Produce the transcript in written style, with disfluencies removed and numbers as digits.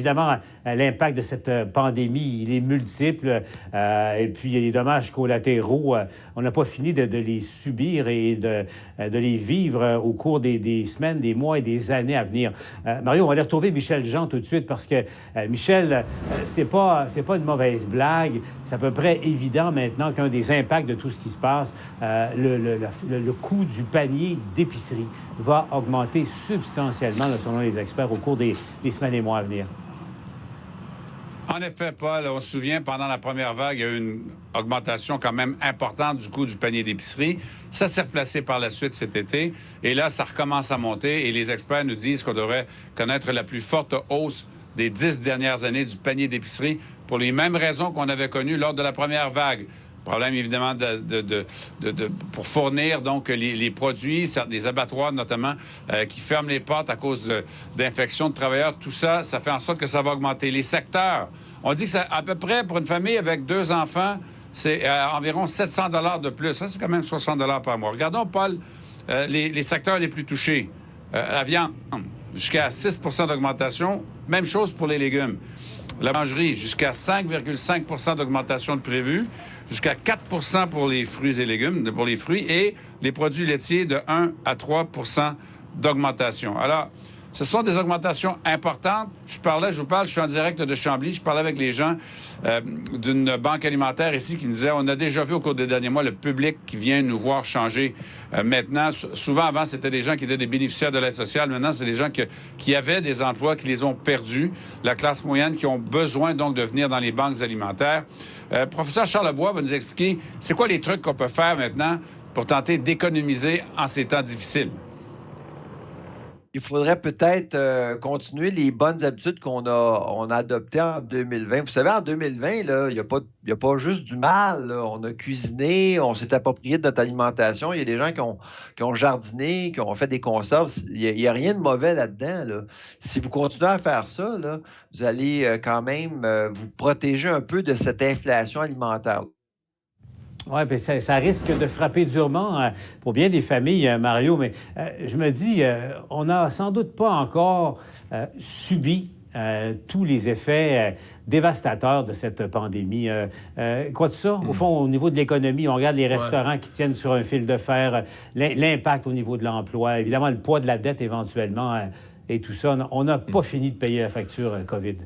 évidemment, l'impact de cette pandémie, il est multiple. Et puis, il y a des dommages collatéraux. On n'a pas fini de les subir et de les vivre au cours des semaines, des mois et des années à venir. Mario, on va aller retrouver Michel Jean tout de suite parce que, Michel, c'est pas une mauvaise blague. C'est à peu près évident maintenant qu'un des impacts de tout ce qui se passe, le coût du panier d'épicerie va augmenter substantiellement, là, selon les experts, au cours des semaines et mois à venir. En effet, Paul, on se souvient, pendant la première vague, il y a eu une augmentation quand même importante du coût du panier d'épicerie. Ça s'est replacé par la suite cet été. Et là, ça recommence à monter. Et les experts nous disent qu'on devrait connaître la plus forte hausse des 10 dernières années du panier d'épicerie pour les mêmes raisons qu'on avait connues lors de la première vague. Problème, évidemment, pour fournir donc les produits, des abattoirs notamment, qui ferment les portes à cause d'infections de travailleurs. Tout ça, ça fait en sorte que ça va augmenter. Les secteurs, on dit que ça, à peu près, pour une famille avec 2 enfants, c'est environ 700 $ de plus. Ça, c'est quand même 60 $ par mois. Regardons, Paul, les secteurs les plus touchés. La viande, jusqu'à 6 % d'augmentation. Même chose pour les légumes. La mangerie, jusqu'à 5,5 % d'augmentation de prévu, jusqu'à 4 % pour les fruits et légumes, pour les fruits, et les produits laitiers de 1 à 3 % d'augmentation. Alors, ce sont des augmentations importantes. Je vous parle, je suis en direct de Chambly, je parlais avec les gens d'une banque alimentaire ici qui nous disaient, on a déjà vu au cours des derniers mois le public qui vient nous voir changer. Maintenant, souvent avant, c'était des gens qui étaient des bénéficiaires de l'aide sociale. Maintenant, c'est des gens qui avaient des emplois, qui les ont perdus, la classe moyenne, qui ont besoin donc de venir dans les banques alimentaires. Professeur Charles Lebois va nous expliquer, c'est quoi les trucs qu'on peut faire maintenant pour tenter d'économiser en ces temps difficiles? Il faudrait peut-être continuer les bonnes habitudes qu'on a adoptées en 2020. Vous savez, en 2020, là, il n'y a pas juste du mal, là. On a cuisiné, on s'est approprié de notre alimentation. Il y a des gens qui ont jardiné, qui ont fait des conserves. Il n'y a rien de mauvais là-dedans, là. Si vous continuez à faire ça, là, vous allez quand même vous protéger un peu de cette inflation alimentaire. Oui, bien, ça risque de frapper durement pour bien des familles, Mario, mais je me dis, on n'a sans doute pas encore subi tous les effets dévastateurs de cette pandémie. Quoi de ça? Au fond, au niveau de l'économie, on regarde les restaurants qui tiennent sur un fil de fer, l'impact au niveau de l'emploi, évidemment le poids de la dette éventuellement et tout ça. On n'a pas fini de payer la facture COVID.